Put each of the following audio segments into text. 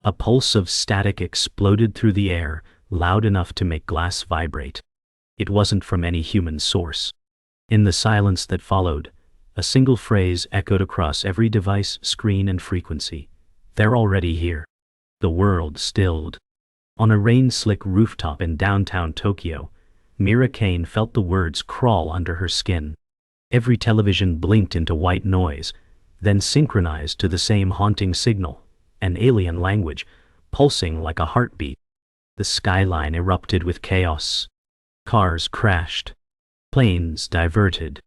A pulse of static exploded through the air, loud enough to make glass vibrate. It wasn't from any human source. In the silence that followed, a single phrase echoed across every device, screen, and frequency. "They're already here." The world stilled. On a rain-slick rooftop in downtown Tokyo, Mira Kane felt the words crawl under her skin. Every television blinked into white noise, then synchronized to the same haunting signal, an alien language, pulsing like a heartbeat. The skyline erupted with chaos. Cars crashed. Planes diverted.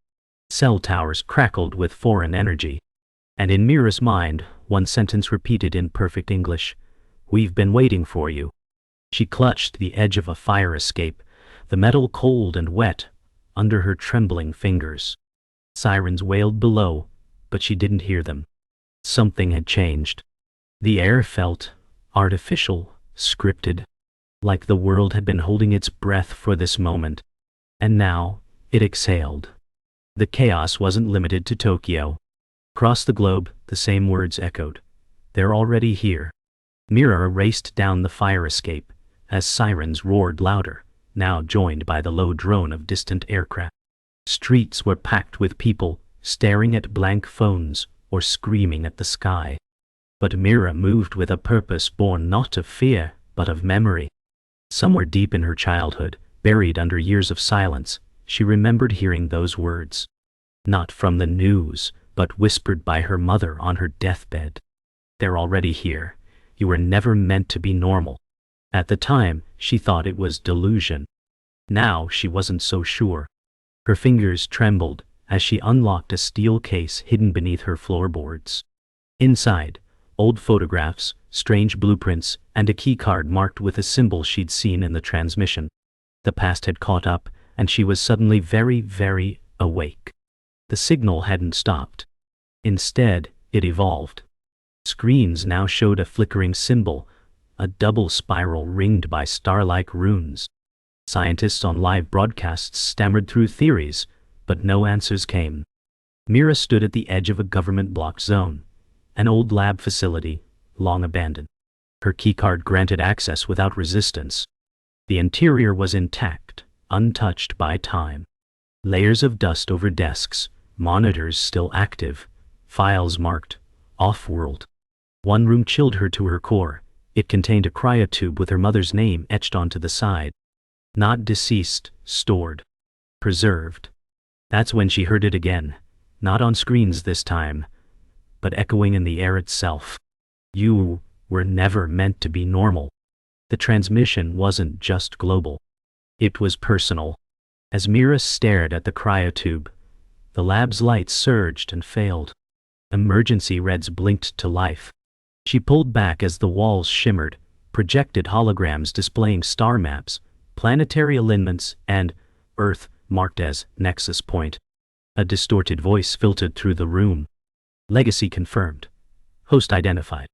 Cell towers crackled with foreign energy. And in Mira's mind, one sentence repeated in perfect English: "We've been waiting for you." She clutched the edge of a fire escape, the metal cold and wet under her trembling fingers. Sirens wailed below, but she didn't hear them. Something had changed. The air felt artificial, scripted, like the world had been holding its breath for this moment. And now, it exhaled. The chaos wasn't limited to Tokyo. Across the globe, the same words echoed. "They're already here." Mira raced down the fire escape as sirens roared louder, now joined by the low drone of distant aircraft. Streets were packed with people, staring at blank phones or screaming at the sky. But Mira moved with a purpose born not of fear, but of memory. Somewhere deep in her childhood, buried under years of silence, she remembered hearing those words. Not from the news, but whispered by her mother on her deathbed. "They're already here. You were never meant to be normal." At the time, she thought it was delusion. Now she wasn't so sure. Her fingers trembled as she unlocked a steel case hidden beneath her floorboards. Inside, old photographs, strange blueprints, and a keycard marked with a symbol she'd seen in the transmission. The past had caught up, and she was suddenly very, very awake. The signal hadn't stopped. Instead, it evolved. Screens now showed a flickering symbol, a double spiral ringed by star-like runes. Scientists on live broadcasts stammered through theories, but no answers came. Mira stood at the edge of a government-blocked zone, an old lab facility, long abandoned. Her keycard granted access without resistance. The interior was intact, untouched by time. Layers of dust over desks, monitors still active, files marked off-world. One room chilled her to her core. It contained a cryotube with her mother's name etched onto the side. Not deceased, stored, preserved. That's when she heard it again, not on screens this time, but echoing in the air itself. "You were never meant to be normal." The transmission wasn't just global. It was personal. As Mira stared at the cryotube, the lab's lights surged and failed. Emergency reds blinked to life. She pulled back as the walls shimmered, projected holograms displaying star maps, planetary alignments, and Earth marked as Nexus Point. A distorted voice filtered through the room. "Legacy confirmed. Host identified."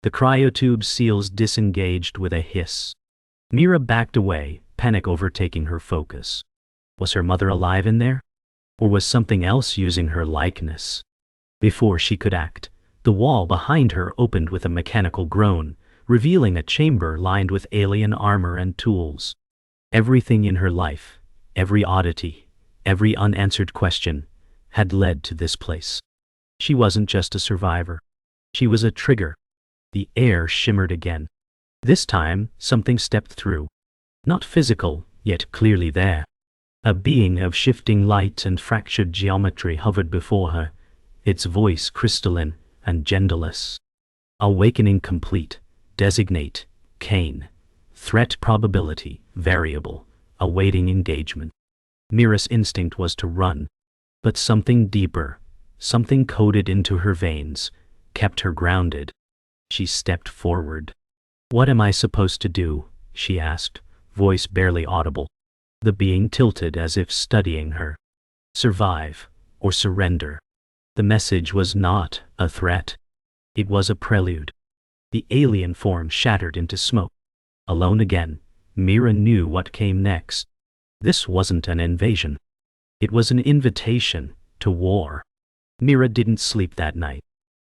The cryotube seals disengaged with a hiss. Mira backed away, panic overtaking her focus. Was her mother alive in there? Or was something else using her likeness? Before she could act, the wall behind her opened with a mechanical groan, revealing a chamber lined with alien armor and tools. Everything in her life, every oddity, every unanswered question, had led to this place. She wasn't just a survivor. She was a trigger. The air shimmered again. This time, something stepped through. Not physical, yet clearly there. A being of shifting light and fractured geometry hovered before her, its voice crystalline and genderless. "Awakening complete. Designate Kane. Threat probability variable. Awaiting engagement." Mira's instinct was to run, but something deeper, something coded into her veins, kept her grounded. She stepped forward. "What am I supposed to do?" she asked, voice barely audible. The being tilted as if studying her. "Survive, or surrender." The message was not a threat. It was a prelude. The alien form shattered into smoke. Alone again, Mira knew what came next. This wasn't an invasion. It was an invitation to war. Mira didn't sleep that night.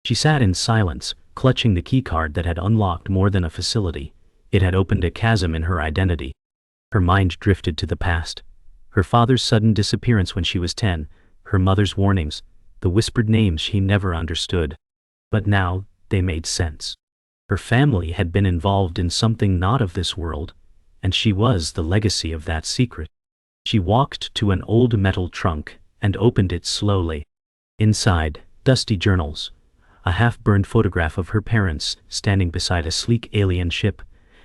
She sat in silence, Clutching the keycard that had unlocked more than a facility, it had opened a chasm in her identity. Her mind drifted to the past. Her father's sudden disappearance when she was 10, her mother's warnings, the whispered names she never understood. But now, they made sense. Her family had been involved in something not of this world, and she was the legacy of that secret. She walked to an old metal trunk and opened it slowly. Inside, dusty journals, a half-burned photograph of her parents standing beside a sleek alien ship,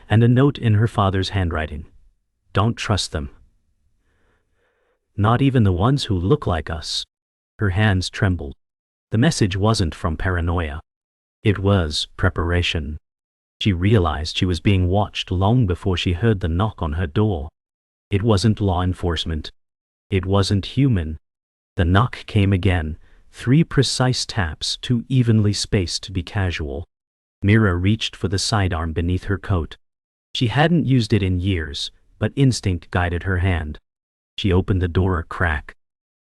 and a note in her father's handwriting. Don't trust them. Not even the ones who look like us. Her hands trembled. The message wasn't from paranoia. It was preparation. She realized she was being watched long before she heard the knock on her door. It wasn't law enforcement. It wasn't human. The knock came again, 3 precise taps, too evenly spaced to be casual. Mira reached for the sidearm beneath her coat. She hadn't used it in years, but instinct guided her hand. She opened the door a crack.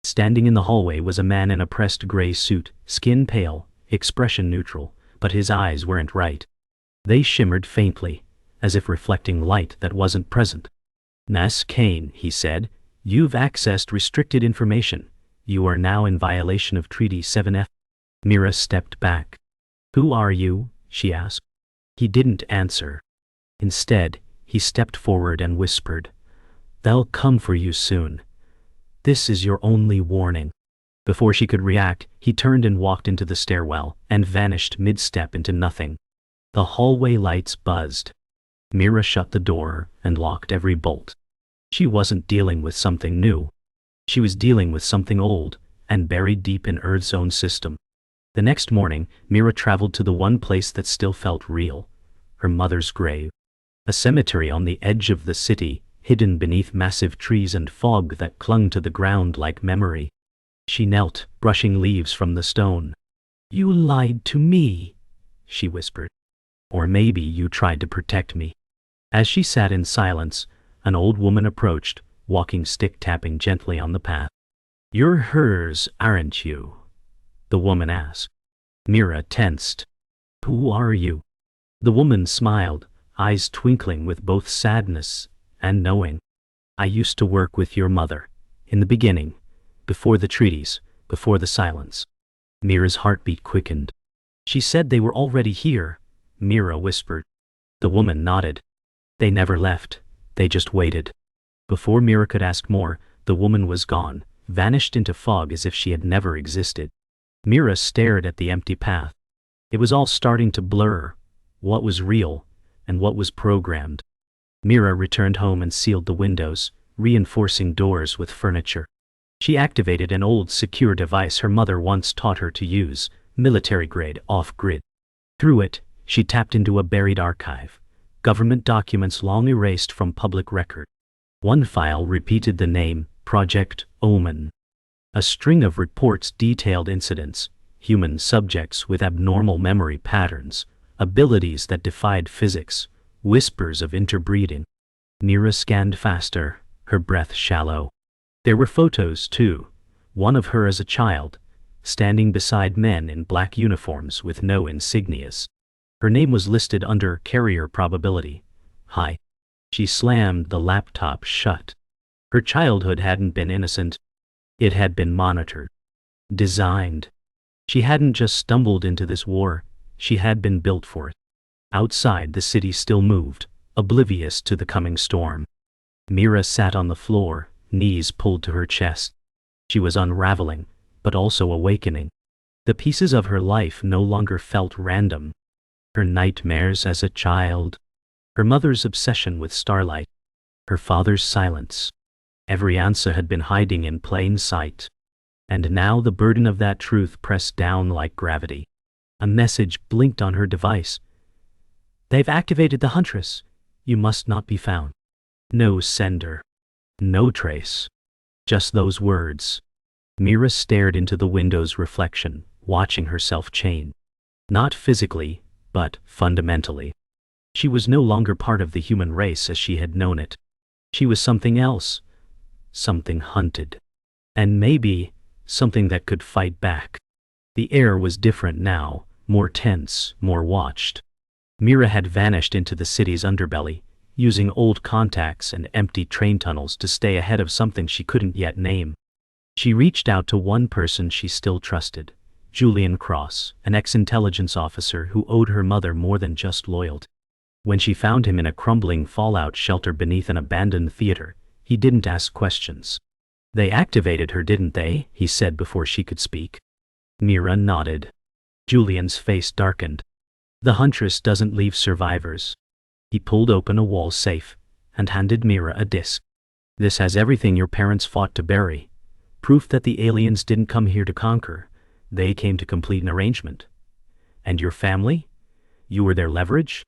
Standing in the hallway was a man in a pressed gray suit, skin pale, expression neutral, but his eyes weren't right. They shimmered faintly, as if reflecting light that wasn't present. Mira Kane, he said, you've accessed restricted information. You are now in violation of Treaty 7F. Mira stepped back. Who are you? She asked. He didn't answer. Instead, he stepped forward and whispered, they'll come for you soon. This is your only warning. Before she could react, he turned and walked into the stairwell and vanished mid-step into nothing. The hallway lights buzzed. Mira shut the door and locked every bolt. She wasn't dealing with something new. She was dealing with something old and buried deep in Earth's own system. The next morning, Mira traveled to the one place that still felt real, her mother's grave. A cemetery on the edge of the city, hidden beneath massive trees and fog that clung to the ground like memory. She knelt, brushing leaves from the stone. You lied to me, she whispered. Or maybe you tried to protect me. As she sat in silence, an old woman approached, walking stick tapping gently on the path. You're hers, aren't you? The woman asked. Mira tensed. Who are you? The woman smiled, eyes twinkling with both sadness and knowing. I used to work with your mother, in the beginning, before the treaties, before the silence. Mira's heartbeat quickened. She said they were already here, Mira whispered. The woman nodded. They never left, they just waited. Before Mira could ask more, the woman was gone, vanished into fog as if she had never existed. Mira stared at the empty path. It was all starting to blur, what was real and what was programmed. Mira returned home and sealed the windows, reinforcing doors with furniture. She activated an old secure device her mother once taught her to use, military-grade off-grid. Through it, she tapped into a buried archive, government documents long erased from public record. One file repeated the name, Project Omen. A string of reports detailed incidents, human subjects with abnormal memory patterns, abilities that defied physics, whispers of interbreeding. Mira scanned faster, her breath shallow. There were photos, too, one of her as a child, standing beside men in black uniforms with no insignias. Her name was listed under carrier probability, high. She slammed the laptop shut. Her childhood hadn't been innocent. It had been monitored, designed. She hadn't just stumbled into this war, she had been built for it. Outside, the city still moved, oblivious to the coming storm. Mira sat on the floor, knees pulled to her chest. She was unraveling, but also awakening. The pieces of her life no longer felt random. Her nightmares as a child, her mother's obsession with starlight, her father's silence. Every answer had been hiding in plain sight. And now the burden of that truth pressed down like gravity. A message blinked on her device. They've activated the Huntress. You must not be found. No sender. No trace. Just those words. Mira stared into the window's reflection, watching herself change. Not physically, but fundamentally. She was no longer part of the human race as she had known it. She was something else. Something hunted. And maybe, something that could fight back. The air was different now, more tense, more watched. Mira had vanished into the city's underbelly, using old contacts and empty train tunnels to stay ahead of something she couldn't yet name. She reached out to one person she still trusted, Julian Cross, an ex-intelligence officer who owed her mother more than just loyalty. When she found him in a crumbling fallout shelter beneath an abandoned theater, he didn't ask questions. "They activated her, didn't they?" he said before she could speak. Mira nodded. Julian's face darkened. "The Huntress doesn't leave survivors." He pulled open a wall safe and handed Mira a disc. "This has everything your parents fought to bury. Proof that the aliens didn't come here to conquer. They came to complete an arrangement. And your family? You were their leverage?"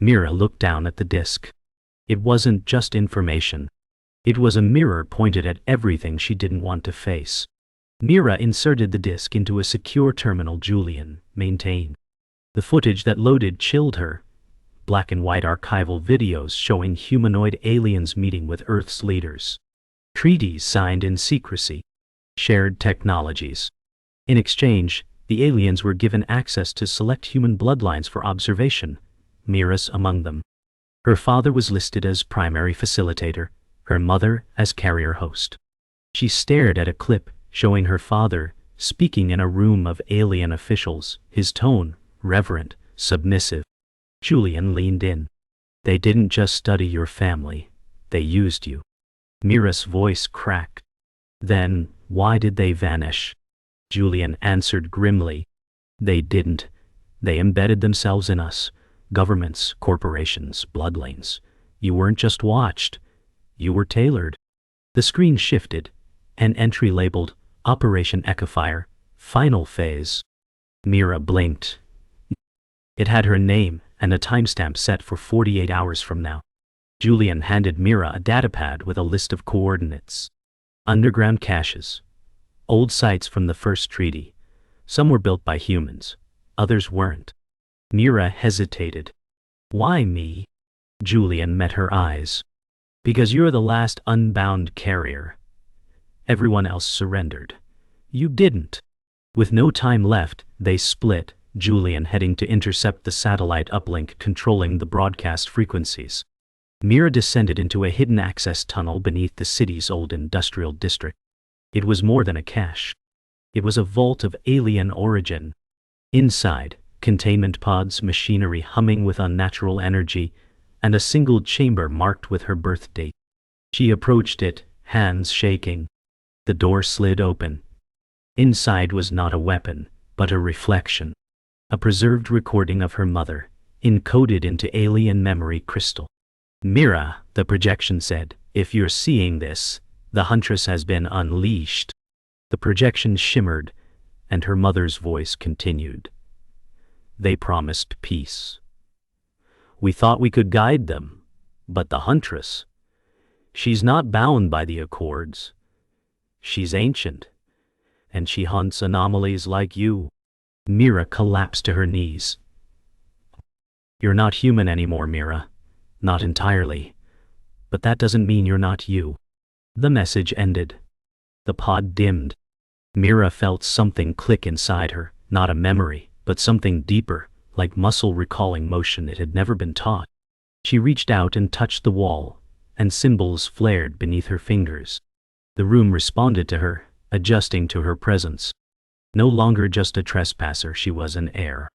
Mira looked down at the disc. It wasn't just information. It was a mirror pointed at everything she didn't want to face. Mira inserted the disc into a secure terminal Julian maintained. The footage that loaded chilled her. Black and white archival videos showing humanoid aliens meeting with Earth's leaders. Treaties signed in secrecy. Shared technologies. In exchange, the aliens were given access to select human bloodlines for observation, Mira's among them. Her father was listed as primary facilitator, her mother as carrier host. She stared at a clip showing her father speaking in a room of alien officials, his tone reverent, submissive. Julian leaned in. "They didn't just study your family, they used you." Mira's voice cracked. "Then, why did they vanish?" Julian answered grimly. "They didn't. They embedded themselves in us. Governments, corporations, bloodlines. You weren't just watched. You were tailored." The screen shifted. An entry labeled, Operation Echofire, Final Phase. Mira blinked. It had her name and a timestamp set for 48 hours from now. Julian handed Mira a datapad with a list of coordinates. Underground caches. Old sites from the first treaty. Some were built by humans. Others weren't. Mira hesitated. "Why me?" Julian met her eyes. "Because you're the last unbound carrier. Everyone else surrendered. You didn't." With no time left, they split, Julian heading to intercept the satellite uplink controlling the broadcast frequencies. Mira descended into a hidden access tunnel beneath the city's old industrial district. It was more than a cache. It was a vault of alien origin. Inside, containment pods, machinery humming with unnatural energy, and a single chamber marked with her birth date. She approached it, hands shaking. The door slid open. Inside was not a weapon, but a reflection. A preserved recording of her mother, encoded into alien memory crystal. "Mira," the projection said, "if you're seeing this, the Huntress has been unleashed." The projection shimmered, and her mother's voice continued. "They promised peace. We thought we could guide them, but the Huntress, she's not bound by the Accords. She's ancient, and she hunts anomalies like you." Mira collapsed to her knees. "You're not human anymore, Mira. Not entirely. But that doesn't mean you're not you." The message ended. The pod dimmed. Mira felt something click inside her, not a memory, but something deeper, like muscle recalling motion it had never been taught. She reached out and touched the wall, and symbols flared beneath her fingers. The room responded to her, adjusting to her presence. No longer just a trespasser, she was an heir.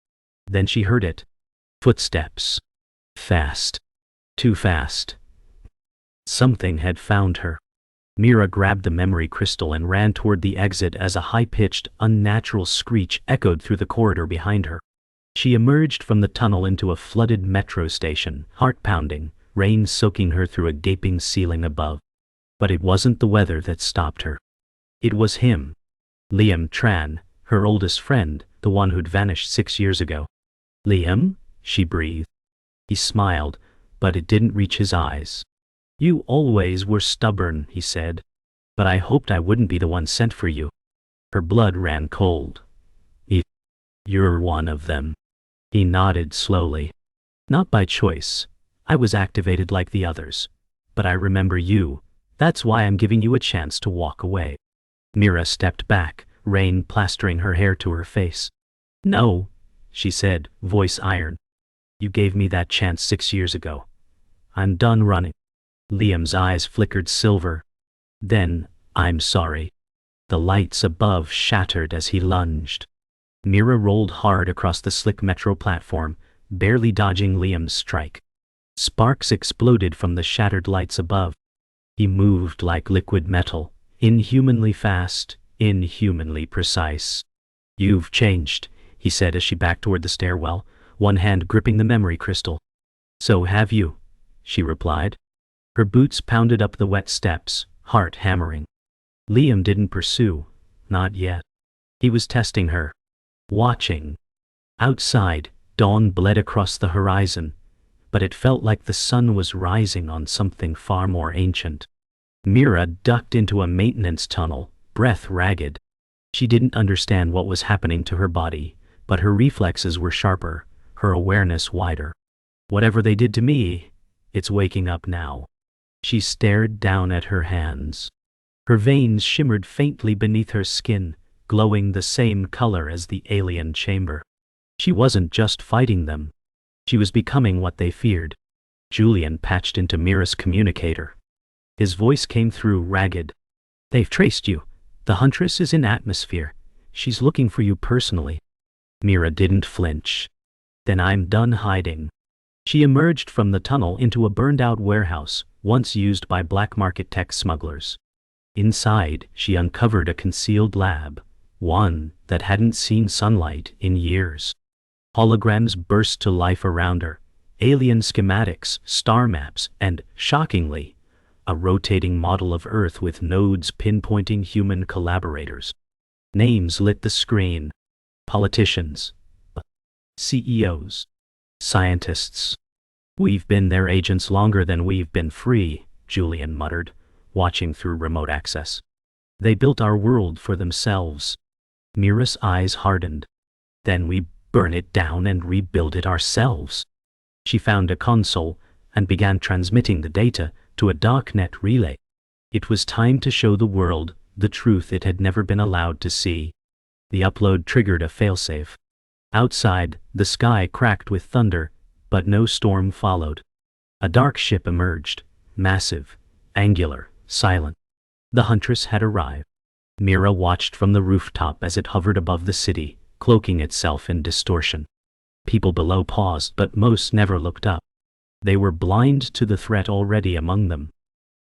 Then she heard it. Footsteps. Fast. Too fast. Something had found her. Mira grabbed the memory crystal and ran toward the exit as a high-pitched, unnatural screech echoed through the corridor behind her. She emerged from the tunnel into a flooded metro station, heart-pounding, rain soaking her through a gaping ceiling above. But it wasn't the weather that stopped her. It was him. Liam Tran, her oldest friend, the one who'd vanished 6 years ago. "Liam?" she breathed. He smiled, but it didn't reach his eyes. "You always were stubborn," he said. "But I hoped I wouldn't be the one sent for you." Her blood ran cold. "You're one of them." He nodded slowly. "Not by choice. I was activated like the others. But I remember you. That's why I'm giving you a chance to walk away." Mira stepped back, rain plastering her hair to her face. "No," she said, voice iron. You gave me that chance 6 years ago. I'm done running. Liam's eyes flickered silver. Then, I'm sorry. The lights above shattered as he lunged. Mira rolled hard across the slick metro platform, barely dodging Liam's strike. Sparks exploded from the shattered lights above. He moved like liquid metal, inhumanly fast, inhumanly precise. You've changed, he said as she backed toward the stairwell, one hand gripping the memory crystal. So have you, she replied. Her boots pounded up the wet steps, heart hammering. Liam didn't pursue, not yet. He was testing her. Watching. Outside, dawn bled across the horizon, but it felt like the sun was rising on something far more ancient. Mira ducked into a maintenance tunnel, breath ragged. She didn't understand what was happening to her body, but her reflexes were sharper, her awareness wider. Whatever they did to me, it's waking up now. She stared down at her hands. Her veins shimmered faintly beneath her skin, glowing the same color as the alien chamber. She wasn't just fighting them. She was becoming what they feared. Julian patched into Mira's communicator. His voice came through ragged. They've traced you. The Huntress is in atmosphere. She's looking for you personally. Mira didn't flinch. Then I'm done hiding. She emerged from the tunnel into a burned-out warehouse, once used by black market tech smugglers. Inside, she uncovered a concealed lab, one that hadn't seen sunlight in years. Holograms burst to life around her, alien schematics, star maps, and, shockingly, a rotating model of Earth with nodes pinpointing human collaborators. Names lit the screen. Politicians, CEOs, scientists. We've been their agents longer than we've been free, Julian muttered, watching through remote access. They built our world for themselves. Mira's eyes hardened. Then we burn it down and rebuild it ourselves. She found a console and began transmitting the data to a darknet relay. It was time to show the world the truth it had never been allowed to see. The upload triggered a failsafe. Outside, the sky cracked with thunder, but no storm followed. A dark ship emerged, massive, angular, silent. The Huntress had arrived. Mira watched from the rooftop as it hovered above the city, cloaking itself in distortion. People below paused, but most never looked up. They were blind to the threat already among them.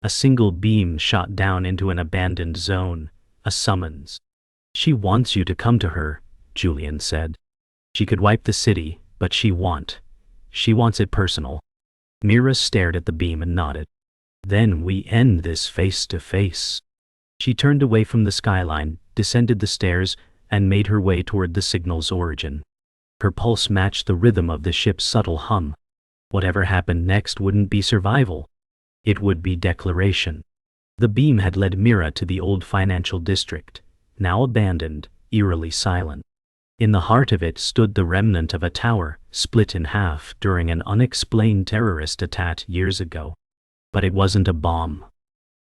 A single beam shot down into an abandoned zone, a summons. She wants you to come to her, Julian said. She could wipe the city, but she wants it personal. Mira stared at the beam and nodded. Then we end this face to face. She turned away from the skyline, descended the stairs, and made her way toward the signal's origin. Her pulse matched the rhythm of the ship's subtle hum. Whatever happened next wouldn't be survival. It would be declaration. The beam had led Mira to the old financial district, now abandoned, eerily silent. In the heart of it stood the remnant of a tower, split in half during an unexplained terrorist attack years ago. But it wasn't a bomb.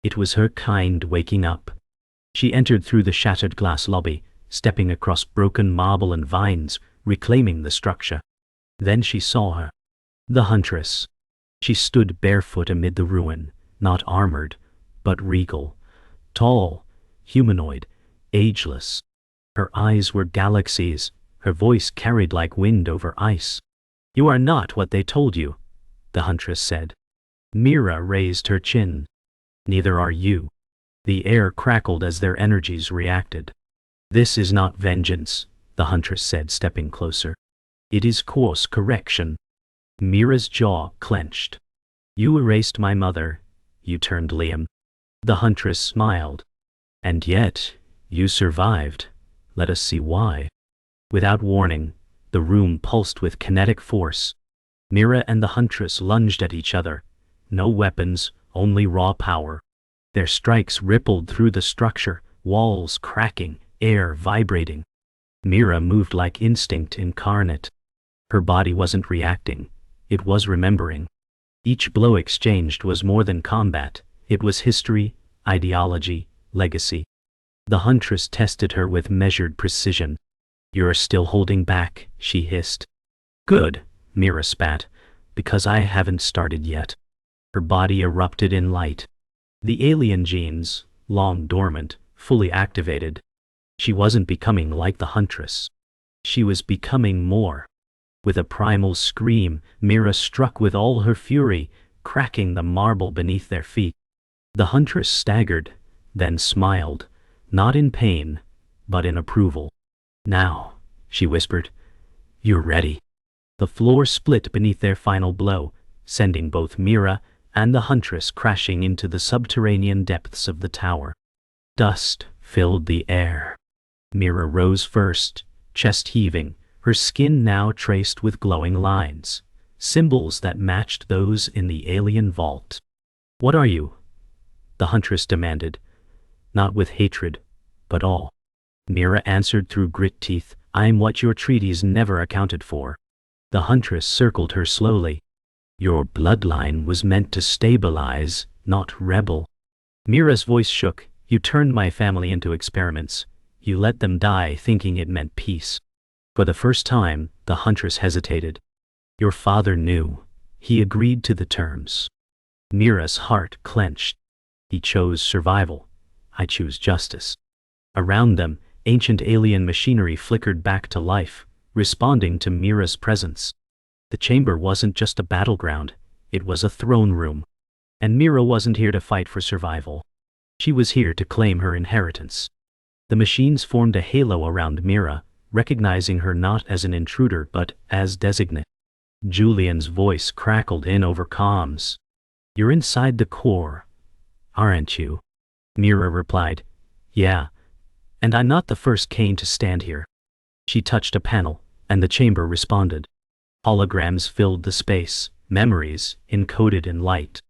It was her kind waking up. She entered through the shattered glass lobby, stepping across broken marble and vines, reclaiming the structure. Then she saw her. The Huntress. She stood barefoot amid the ruin, not armored, but regal. Tall, humanoid, ageless. Her eyes were galaxies, her voice carried like wind over ice. You are not what they told you, the Huntress said. Mira raised her chin. Neither are you. The air crackled as their energies reacted. This is not vengeance, the Huntress said, stepping closer. It is course correction. Mira's jaw clenched. You erased my mother, you turned Liam. The Huntress smiled. And yet, you survived. Let us see why. Without warning, the room pulsed with kinetic force. Mira and the Huntress lunged at each other. No weapons, only raw power. Their strikes rippled through the structure, walls cracking, air vibrating. Mira moved like instinct incarnate. Her body wasn't reacting, it was remembering. Each blow exchanged was more than combat, it was history, ideology, legacy. The Huntress tested her with measured precision. You're still holding back, she hissed. Good, Mira spat, because I haven't started yet. Her body erupted in light. The alien genes, long dormant, fully activated. She wasn't becoming like the Huntress. She was becoming more. With a primal scream, Mira struck with all her fury, cracking the marble beneath their feet. The Huntress staggered, then smiled, not in pain, but in approval. Now, she whispered, you're ready. The floor split beneath their final blow, sending both Mira and the Huntress crashing into the subterranean depths of the tower. Dust filled the air. Mira rose first, chest heaving, her skin now traced with glowing lines, symbols that matched those in the alien vault. What are you? The Huntress demanded, not with hatred, but awe. Mira answered through grit teeth, I'm what your treaties never accounted for. The Huntress circled her slowly. Your bloodline was meant to stabilize, not rebel. Mira's voice shook. You turned my family into experiments. You let them die thinking it meant peace. For the first time, the Huntress hesitated. Your father knew. He agreed to the terms. Mira's heart clenched. He chose survival. I choose justice. Around them, ancient alien machinery flickered back to life, responding to Mira's presence. The chamber wasn't just a battleground, it was a throne room. And Mira wasn't here to fight for survival. She was here to claim her inheritance. The machines formed a halo around Mira, recognizing her not as an intruder but as designate. Julian's voice crackled in over comms. You're inside the core, aren't you? Mira replied, yeah, and I'm not the first Kane to stand here. She touched a panel, and the chamber responded. Holograms filled the space, memories encoded in light.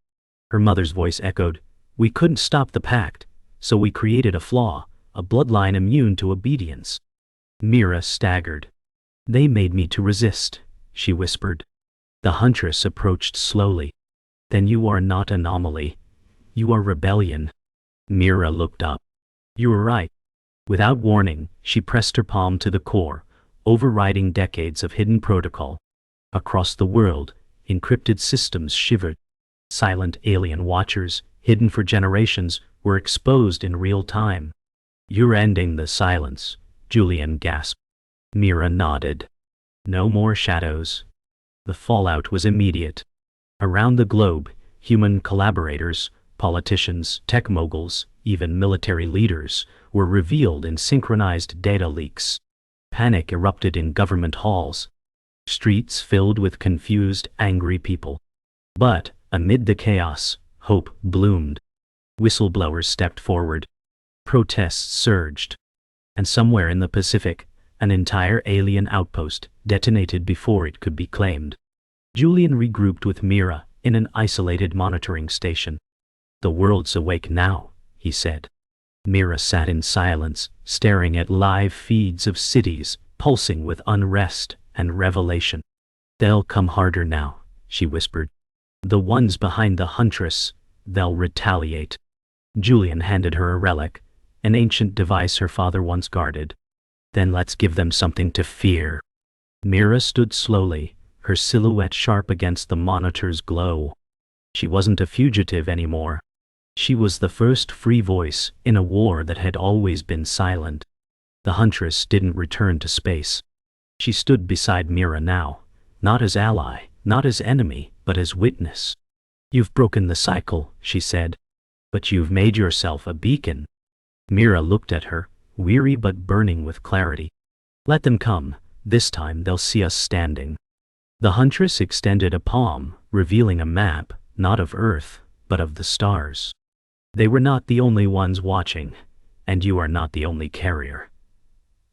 Her mother's voice echoed, we couldn't stop the Pact, so we created a flaw, a bloodline immune to obedience. Mira staggered. They made me to resist, she whispered. The Huntress approached slowly. Then you are not anomaly. You are rebellion. Mira looked up. You were right. Without warning, she pressed her palm to the core, overriding decades of hidden protocol. Across the world, encrypted systems shivered. Silent alien watchers, hidden for generations, were exposed in real time. You're ending the silence, Julian gasped. Mira nodded. No more shadows. The fallout was immediate. Around the globe, human collaborators, politicians, tech moguls, even military leaders, were revealed in synchronized data leaks. Panic erupted in government halls. Streets filled with confused, angry people. But, amid the chaos, hope bloomed. Whistleblowers stepped forward. Protests surged. And somewhere in the Pacific, an entire alien outpost detonated before it could be claimed. Julian regrouped with Mira in an isolated monitoring station. The world's awake now, he said. Mira sat in silence, staring at live feeds of cities pulsing with unrest and revelation. They'll come harder now, she whispered. The ones behind the Huntress, they'll retaliate. Julian handed her a relic, an ancient device her father once guarded. Then let's give them something to fear. Mira stood slowly, her silhouette sharp against the monitor's glow. She wasn't a fugitive anymore. She was the first free voice in a war that had always been silent. The Huntress didn't return to space. She stood beside Mira now, not as ally, not as enemy, but as witness. You've broken the cycle, she said. But you've made yourself a beacon. Mira looked at her, weary but burning with clarity. Let them come, this time they'll see us standing. The Huntress extended a palm, revealing a map, not of Earth, but of the stars. They were not the only ones watching, and you are not the only carrier.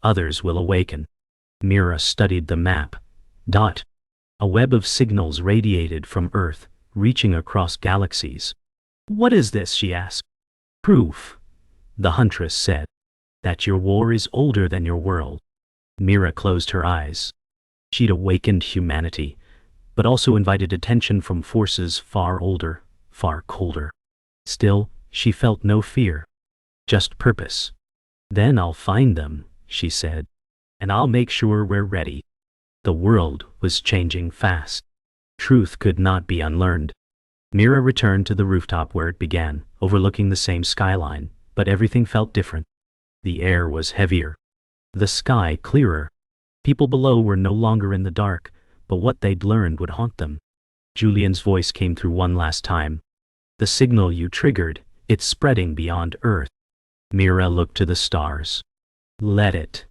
Others will awaken. Mira studied the map. A web of signals radiated from Earth, reaching across galaxies. What is this? She asked. Proof, the Huntress said, that your war is older than your world. Mira closed her eyes. She'd awakened humanity, but also invited attention from forces far older, far colder. Still, she felt no fear, just purpose. Then I'll find them, she said. And I'll make sure we're ready. The world was changing fast. Truth could not be unlearned. Mira returned to the rooftop where it began, overlooking the same skyline, but everything felt different. The air was heavier. The sky clearer. People below were no longer in the dark, but what they'd learned would haunt them. Julian's voice came through one last time. The signal you triggered, it's spreading beyond Earth. Mira looked to the stars. Let it.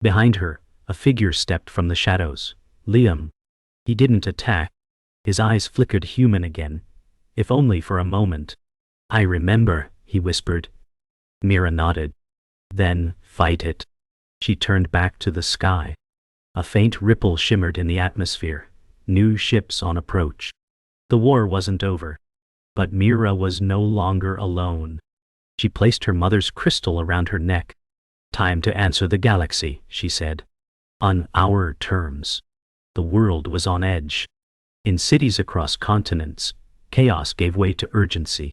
Behind her, a figure stepped from the shadows. Liam. He didn't attack. His eyes flickered human again, if only for a moment. I remember, he whispered. Mira nodded. Then, fight it. She turned back to the sky. A faint ripple shimmered in the atmosphere. New ships on approach. The war wasn't over. But Mira was no longer alone. She placed her mother's crystal around her neck. Time to answer the galaxy, she said. On our terms. The world was on edge. In cities across continents, chaos gave way to urgency.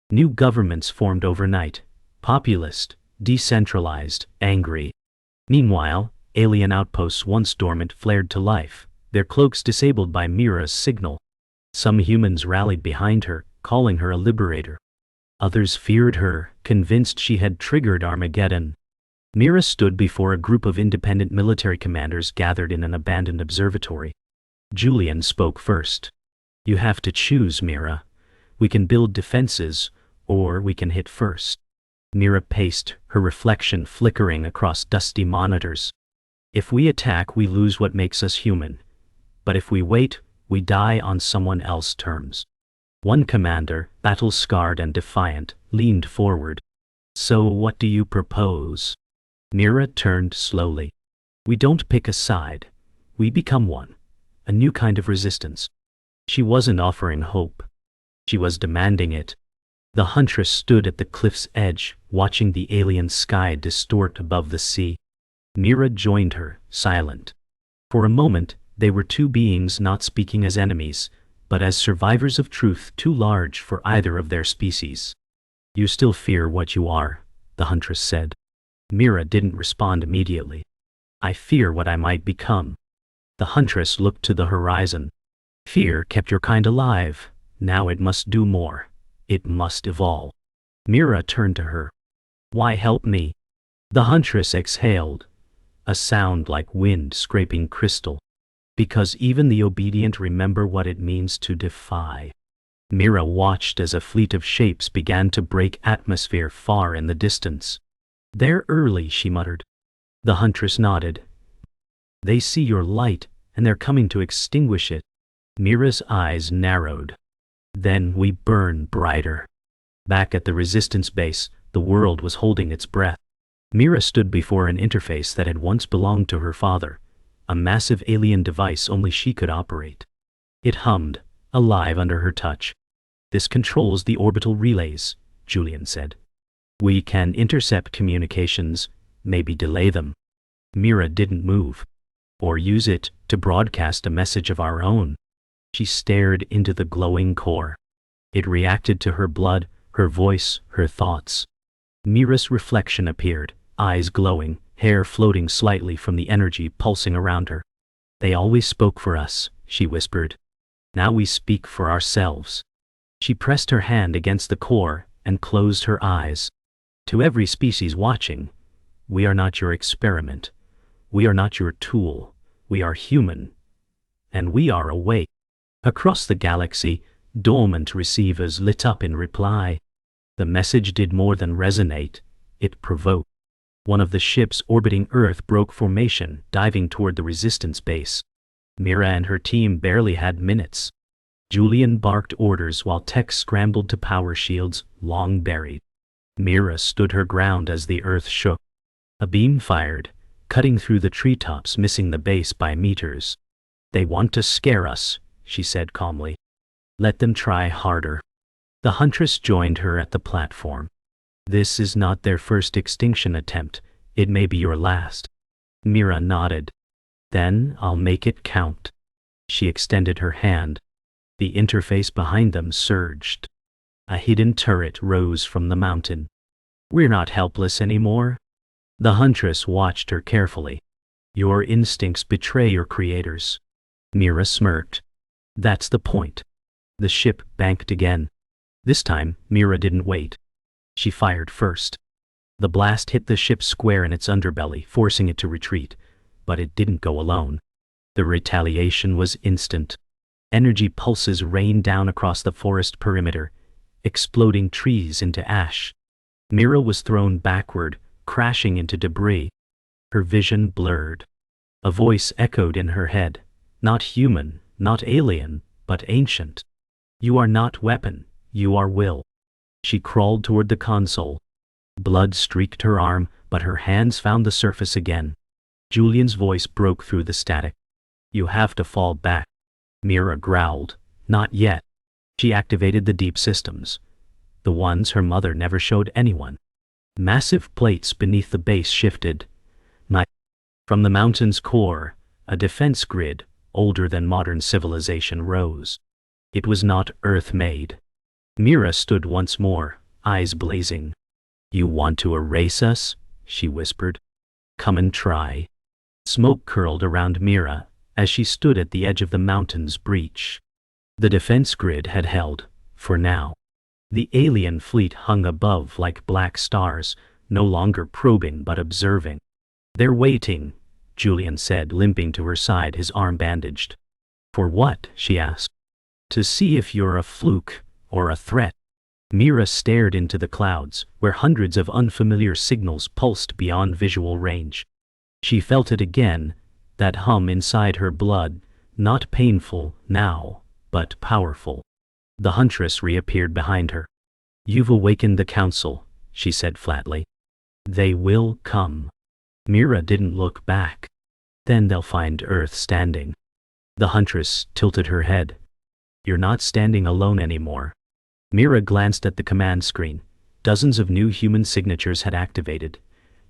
New governments formed overnight. Populist, decentralized, angry. Meanwhile, alien outposts once dormant flared to life, their cloaks disabled by Mira's signal. Some humans rallied behind her, calling her a liberator. Others feared her, convinced she had triggered Armageddon. Mira stood before a group of independent military commanders gathered in an abandoned observatory. Julian spoke first. You have to choose, Mira. We can build defenses, or we can hit first. Mira paced, her reflection flickering across dusty monitors. If we attack, we lose what makes us human. But if we wait, we die on someone else's terms. One commander, battle-scarred and defiant, leaned forward. So what do you propose? Mira turned slowly. We don't pick a side. We become one. A new kind of resistance. She wasn't offering hope. She was demanding it. The Huntress stood at the cliff's edge, watching the alien sky distort above the sea. Mira joined her, silent. For a moment, they were two beings not speaking as enemies, but as survivors of truth too large for either of their species. You still fear what you are, the Huntress said. Mira didn't respond immediately. I fear what I might become. The Huntress looked to the horizon. Fear kept your kind alive. Now it must do more. It must evolve. Mira turned to her. Why help me? The Huntress exhaled, a sound like wind scraping crystal. Because even the obedient remember what it means to defy. Mira watched as a fleet of shapes began to break atmosphere far in the distance. They're early, she muttered. The Huntress nodded. They see your light, and they're coming to extinguish it. Mira's eyes narrowed. Then we burn brighter. Back at the resistance base, the world was holding its breath. Mira stood before an interface that had once belonged to her father, a massive alien device only she could operate. It hummed, alive under her touch. This controls the orbital relays, Julian said. We can intercept communications, maybe delay them. Mira didn't move. Or use it to broadcast a message of our own. She stared into the glowing core. It reacted to her blood, her voice, her thoughts. Mira's reflection appeared, eyes glowing, hair floating slightly from the energy pulsing around her. They always spoke for us, she whispered. Now we speak for ourselves. She pressed her hand against the core and closed her eyes. To every species watching, we are not your experiment. We are not your tool. We are human. And we are awake. Across the galaxy, dormant receivers lit up in reply. The message did more than resonate. It provoked. One of the ships orbiting Earth broke formation, diving toward the resistance base. Mira and her team barely had minutes. Julian barked orders while tech scrambled to power shields, long buried. Mira stood her ground as the Earth shook. A beam fired, cutting through the treetops, missing the base by meters. They want to scare us, she said calmly. Let them try harder. The Huntress joined her at the platform. This is not their first extinction attempt. It may be your last. Mira nodded. Then I'll make it count. She extended her hand. The interface behind them surged. A hidden turret rose from the mountain. We're not helpless anymore. The Huntress watched her carefully. Your instincts betray your creators. Mira smirked. That's the point. The ship banked again. This time, Mira didn't wait. She fired first. The blast hit the ship square in its underbelly, forcing it to retreat, but it didn't go alone. The retaliation was instant. Energy pulses rained down across the forest perimeter, exploding trees into ash. Mira was thrown backward, crashing into debris. Her vision blurred. A voice echoed in her head. Not human, not alien, but ancient. You are not weapon, you are will. She crawled toward the console. Blood streaked her arm, but her hands found the surface again. Julian's voice broke through the static. You have to fall back. Mira growled. Not yet. She activated the deep systems. The ones her mother never showed anyone. Massive plates beneath the base shifted. From the mountain's core, a defense grid, older than modern civilization, rose. It was not Earth-made. Mira stood once more, eyes blazing. You want to erase us? She whispered. Come and try. Smoke curled around Mira as she stood at the edge of the mountain's breach. The defense grid had held, for now. The alien fleet hung above like black stars, no longer probing but observing. They're waiting, Julian said, limping to her side, his arm bandaged. For what? She asked. To see if you're a fluke or a threat. Mira stared into the clouds, where hundreds of unfamiliar signals pulsed beyond visual range. She felt it again, that hum inside her blood, not painful now, but powerful. The Huntress reappeared behind her. You've awakened the Council, she said flatly. They will come. Mira didn't look back. Then they'll find Earth standing. The Huntress tilted her head. You're not standing alone anymore. Mira glanced at the command screen. Dozens of new human signatures had activated,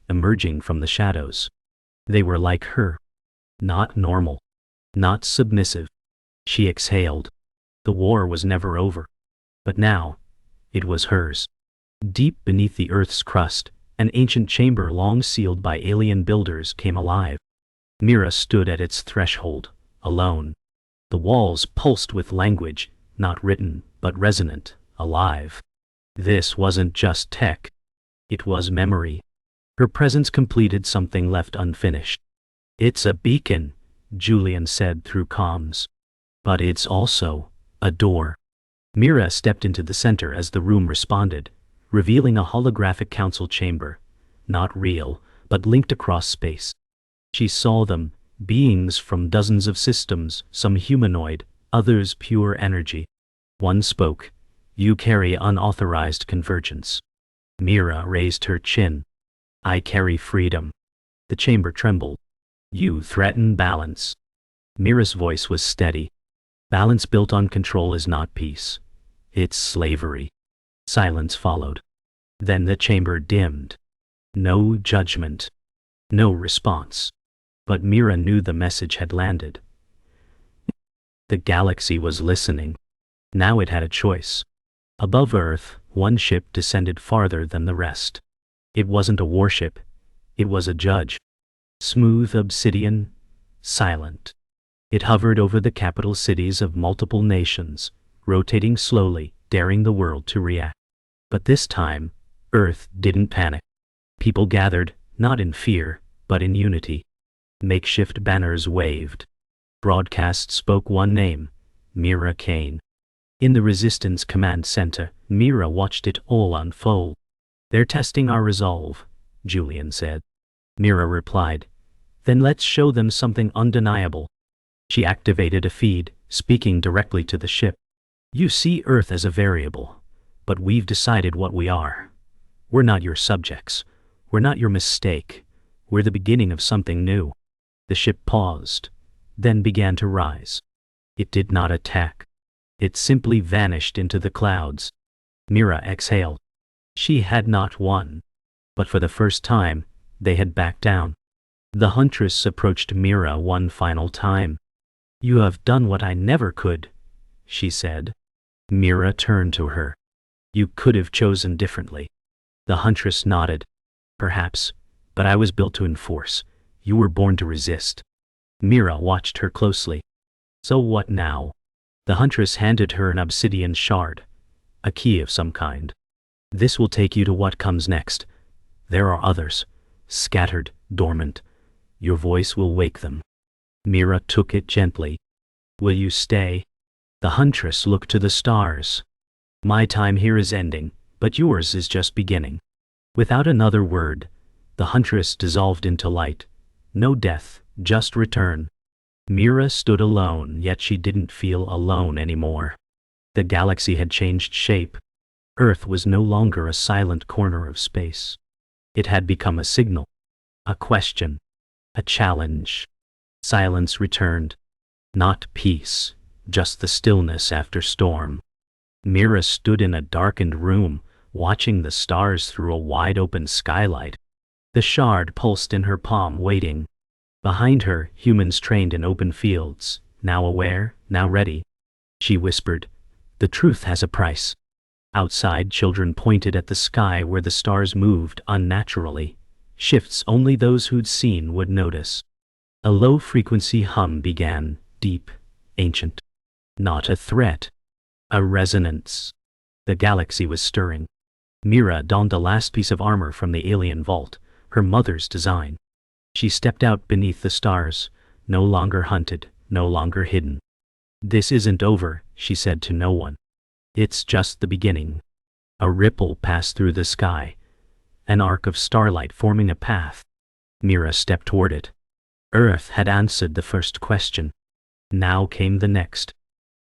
emerging from the shadows. They were like her. Not normal. Not submissive. She exhaled. The war was never over. But now, it was hers. Deep beneath the Earth's crust, an ancient chamber long sealed by alien builders came alive. Mira stood at its threshold, alone. The walls pulsed with language, not written, but resonant, alive. This wasn't just tech. It was memory. Her presence completed something left unfinished. It's a beacon, Julian said through comms. But it's also a door. Mira stepped into the center as the room responded, revealing a holographic council chamber. Not real, but linked across space. She saw them, beings from dozens of systems, some humanoid, others pure energy. One spoke. You carry unauthorized convergence. Mira raised her chin. I carry freedom. The chamber trembled. You threaten balance. Mira's voice was steady. Balance built on control is not peace. It's slavery. Silence followed. Then the chamber dimmed. No judgment. No response. But Mira knew the message had landed. The galaxy was listening. Now it had a choice. Above Earth, one ship descended farther than the rest. It wasn't a warship. It was a judge. Smooth obsidian, silent. It hovered over the capital cities of multiple nations, rotating slowly, daring the world to react. But this time, Earth didn't panic. People gathered, not in fear, but in unity. Makeshift banners waved. Broadcasts spoke one name, Mira Kane. In the Resistance Command Center, Mira watched it all unfold. They're testing our resolve, Julian said. Mira replied. Then let's show them something undeniable. She activated a feed, speaking directly to the ship. You see Earth as a variable, but we've decided what we are. We're not your subjects. We're not your mistake. We're the beginning of something new. The ship paused, then began to rise. It did not attack. It simply vanished into the clouds. Mira exhaled. She had not won. But for the first time, they had backed down. The Huntress approached Mira one final time. You have done what I never could, she said. Mira turned to her. You could have chosen differently. The Huntress nodded. Perhaps, but I was built to enforce. You were born to resist. Mira watched her closely. So what now? The Huntress handed her an obsidian shard, a key of some kind. This will take you to what comes next. There are others, scattered, dormant. Your voice will wake them. Mira took it gently. Will you stay? The Huntress looked to the stars. My time here is ending, but yours is just beginning. Without another word, the Huntress dissolved into light. No death, just return. Mira stood alone, yet she didn't feel alone anymore. The galaxy had changed shape. Earth was no longer a silent corner of space. It had become a signal, a question, a challenge. Silence returned. Not peace, just the stillness after storm. Mira stood in a darkened room, watching the stars through a wide-open skylight. The shard pulsed in her palm, waiting. Behind her, humans trained in open fields, now aware, now ready. She whispered, "The truth has a price." Outside, children pointed at the sky where the stars moved unnaturally, shifts only those who'd seen would notice. A low-frequency hum began, deep, ancient. Not a threat, a resonance. The galaxy was stirring. Mira donned the last piece of armor from the alien vault, her mother's design. She stepped out beneath the stars, no longer hunted, no longer hidden. "This isn't over," she said to no one. "It's just the beginning." A ripple passed through the sky, an arc of starlight forming a path. Mira stepped toward it. Earth had answered the first question. Now came the next.